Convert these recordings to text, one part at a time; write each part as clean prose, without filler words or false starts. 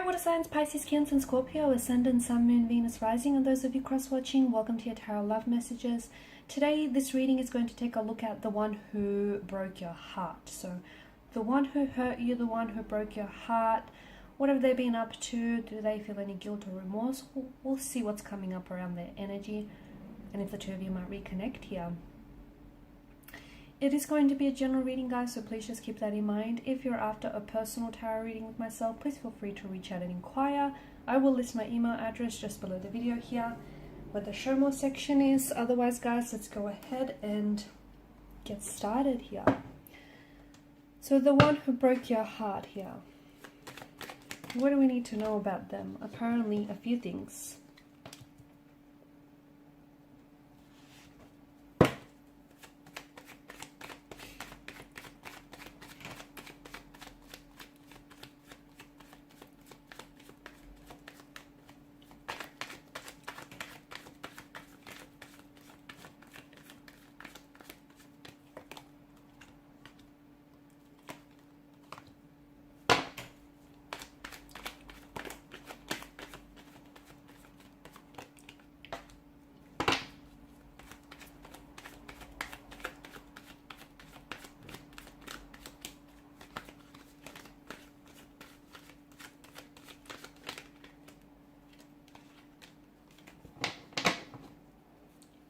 water signs, Pisces, Cancer, and Scorpio, Ascendant, Sun, Moon, Venus, Rising, and those of you cross-watching, welcome to your Tarot Love Messages. Today, this reading is going to take a look at the one who broke your heart. So, the one who hurt you, the one who broke your heart, what have they been up to? Do they feel any guilt or remorse? We'll see what's coming up around their energy, and if the two of you might reconnect here. It is going to be a general reading, guys, so please just keep that in mind. If you're after a personal tarot reading with myself, please feel free to reach out and inquire. I will list my email address just below the video here, where the show more section is. Otherwise, guys, let's go ahead and get started here. So the one who broke your heart here. What do we need to know about them? Apparently, a few things.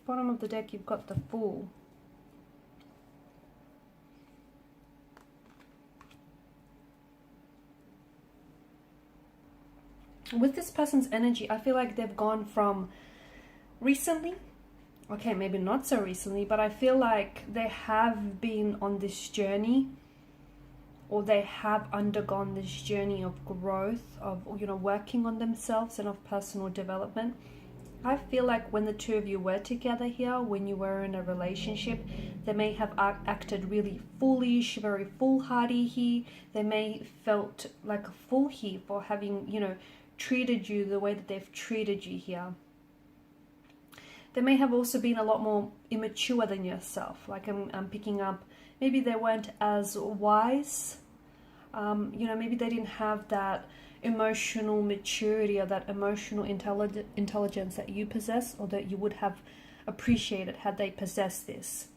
Bottom of the deck, you've got the Fool. With this person's energy, I feel like they've gone from recently, okay, maybe not so recently, but I feel like they have been on this journey, or they have undergone this journey of growth, of, you know, working on themselves and of personal development. I feel like when the two of you were together here, when you were in a relationship, they may have acted really foolish, very foolhardy here. They may felt like a fool here for having, you know, treated you the way that they've treated you here. They may have also been a lot more immature than yourself. Like I'm picking up, maybe they weren't as wise. You know, maybe they didn't have that emotional maturity or that emotional intelligence that you possess, or that you would have appreciated had they possessed this.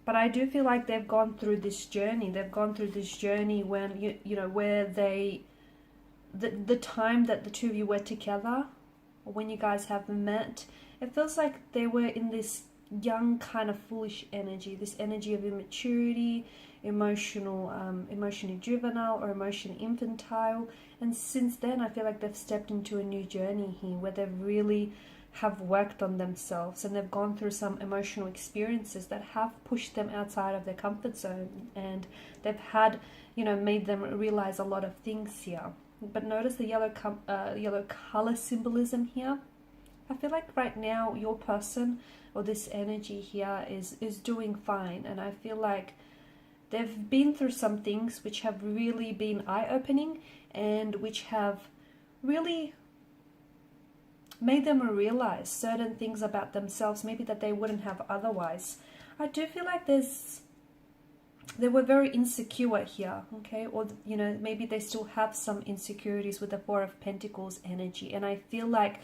But I do feel like they've gone through this journey. They've gone through this journey when, you know, where they, the time that the two of you were together, or when you guys have met, it feels like they were in this young kind of foolish energy, this energy of immaturity, emotionally juvenile or emotionally infantile. And since then, I feel like they've stepped into a new journey here, where they really have worked on themselves, and they've gone through some emotional experiences that have pushed them outside of their comfort zone, and they've had, you know, made them realize a lot of things here. But notice the yellow color symbolism here. I feel like right now your person, or this energy here, is doing fine, and I feel like they've been through some things which have really been eye-opening, and which have really made them realize certain things about themselves, maybe that they wouldn't have otherwise. I do feel like they were very insecure here, okay? Or, you know, maybe they still have some insecurities with the Four of Pentacles energy. And I feel like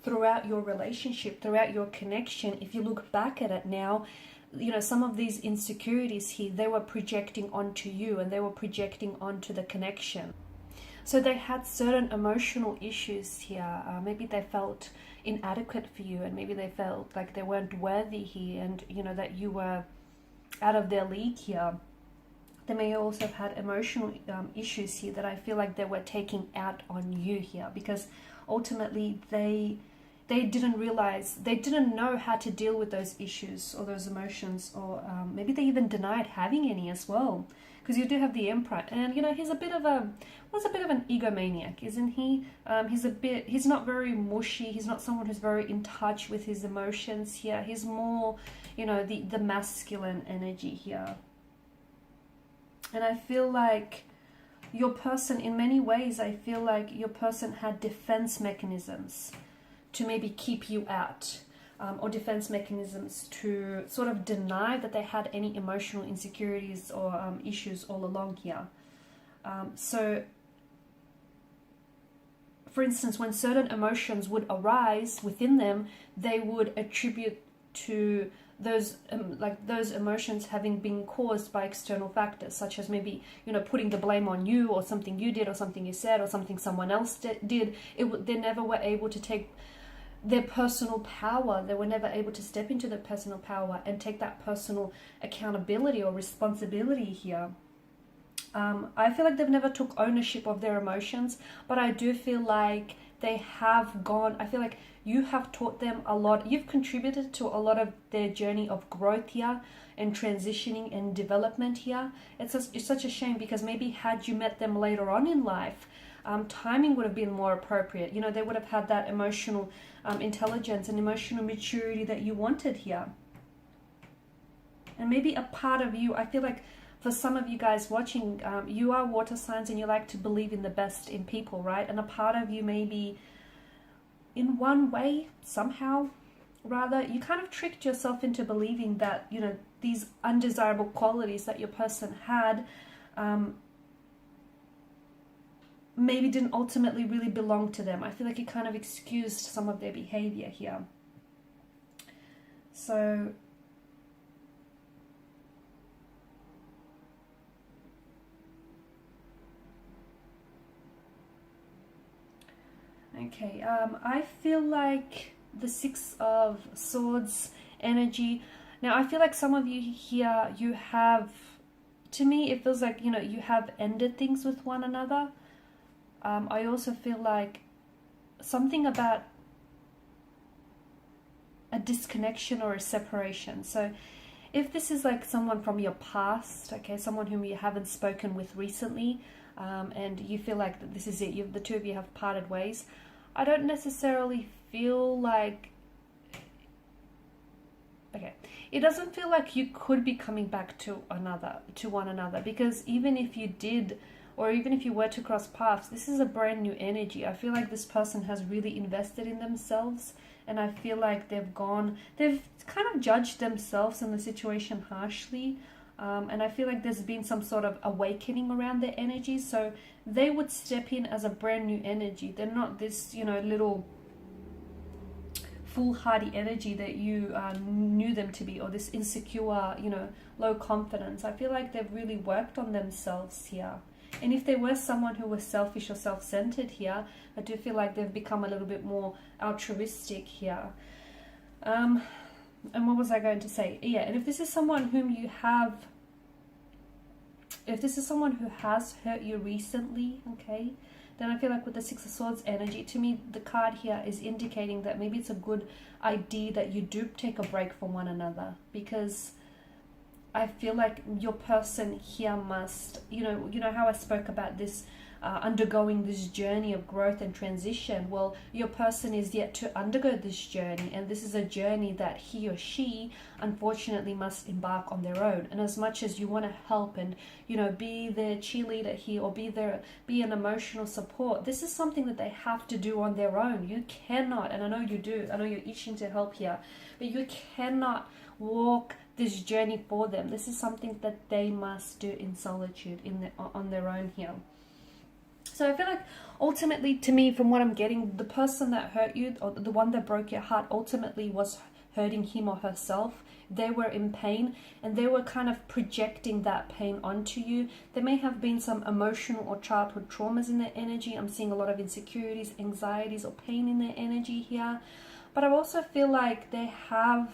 throughout your relationship, throughout your connection, if you look back at it now, you know, some of these insecurities here, they were projecting onto you, and they were projecting onto the connection. So they had certain emotional issues here. Maybe they felt inadequate for you, and maybe they felt like they weren't worthy here, and, you know, that you were out of their league here. They may also have had emotional issues here that I feel like they were taking out on you here, because ultimately they didn't realize, they didn't know how to deal with those issues or those emotions, or maybe they even denied having any as well. Because you do have the Emperor, and, you know, he's a bit of an egomaniac, isn't he? He's not very mushy. He's not someone who's very in touch with his emotions here. He's more, you know, the masculine energy here. And I feel like your person, in many ways, I feel like your person had defense mechanisms to maybe keep you out, or defense mechanisms to sort of deny that they had any emotional insecurities or issues all along here. So for instance, when certain emotions would arise within them, they would attribute to those like those emotions having been caused by external factors, such as maybe, you know, putting the blame on you, or something you did, or something you said, or something someone else did. They never were able to take their personal power. They were never able to step into their personal power and take that personal accountability or responsibility here. I feel like they've never took ownership of their emotions, but I do feel like they have gone, I feel like you have taught them a lot. You've contributed to a lot of their journey of growth here and transitioning and development here. It's such a shame, because maybe had you met them later on in life, timing would have been more appropriate. You know, they would have had that emotional intelligence and emotional maturity that you wanted here. And maybe a part of you, I feel like for some of you guys watching, you are water signs and you like to believe in the best in people, right? And a part of you maybe, in one way, somehow, rather, you kind of tricked yourself into believing that, you know, these undesirable qualities that your person had maybe didn't ultimately really belong to them. I feel like you kind of excused some of their behavior here. So okay, I feel like the Six of Swords energy. Now, I feel like some of you here, you have, to me, it feels like, you know, you have ended things with one another. I also feel like something about a disconnection or a separation. So if this is like someone from your past, okay, someone whom you haven't spoken with recently, and you feel like this is it, the two of you have parted ways, I don't necessarily feel like, okay, it doesn't feel like you could be coming back to one another, because even if you did, or even if you were to cross paths, this is a brand new energy. I feel like this person has really invested in themselves, and I feel like they've kind of judged themselves and the situation harshly, and I feel like there's been some sort of awakening around their energy, so they would step in as a brand new energy. They're not this, you know, little foolhardy energy that you knew them to be, or this insecure, you know, low confidence. I feel like they've really worked on themselves here. And if they were someone who was selfish or self-centered here, I do feel like they've become a little bit more altruistic here. And what was I going to say? Yeah, and if this is someone whom you have, if this is someone who has hurt you recently, okay, then I feel like with the Six of Swords energy, to me, the card here is indicating that maybe it's a good idea that you do take a break from one another, because I feel like your person here must, you know how I spoke about this undergoing this journey of growth and transition. Well, your person is yet to undergo this journey, and this is a journey that he or she unfortunately must embark on their own. And as much as you want to help and, you know, be their cheerleader here, or be an emotional support, this is something that they have to do on their own. You cannot, and I know you do, I know you're itching to help here, but you cannot walk this journey for them. This is something that they must do in solitude, on their own here. So I feel like ultimately, to me, from what I'm getting, the person that hurt you, or the one that broke your heart, ultimately was hurting him or herself. They were in pain, and they were kind of projecting that pain onto you. There may have been some emotional or childhood traumas in their energy. I'm seeing a lot of insecurities, anxieties, or pain in their energy here. But I also feel like they have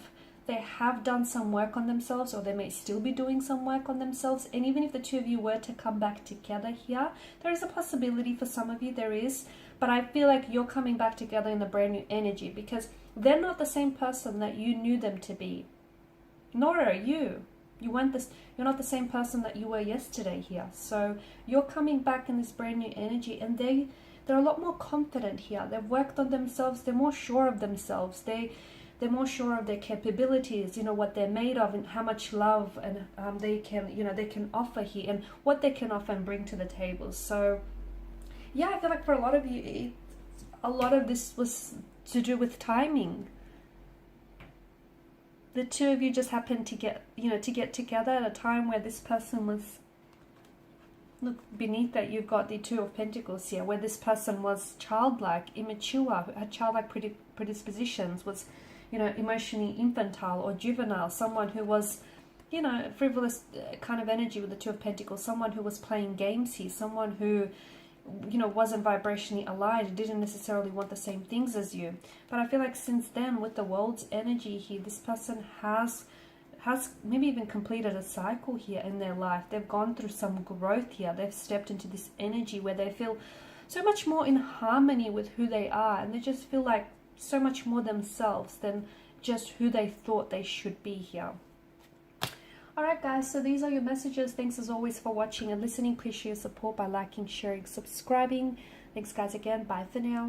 done some work on themselves, or they may still be doing some work on themselves. And even if the two of you were to come back together here, there is a possibility for some of you, there is, but I feel like you're coming back together in a brand new energy, because they're not the same person that you knew them to be, nor are you. You're not the same person that you were yesterday here. So you're coming back in this brand new energy, and they're a lot more confident here. They've worked on themselves. They're more sure of themselves. They're more sure of their capabilities, you know, what they're made of, and how much love and they can offer here, and what they can offer and bring to the table. So yeah, I feel like for a lot of you, a lot of this was to do with timing. The two of you just happened to get together at a time where this person was look, beneath that you've got the Two of Pentacles here, where this person was childlike, immature, had childlike predispositions, was, you know, emotionally infantile or juvenile, someone who was, you know, frivolous kind of energy with the Two of Pentacles, someone who was playing games here, someone who, you know, wasn't vibrationally aligned, didn't necessarily want the same things as you. But I feel like since then, with the World's energy here, this person has maybe even completed a cycle here in their life. They've gone through some growth here. They've stepped into this energy where they feel so much more in harmony with who they are, and they just feel like so much more themselves than just who they thought they should be here. Alright guys, so these are your messages. Thanks as always for watching and listening. Please show your support by liking, sharing, subscribing. Thanks guys again. Bye for now.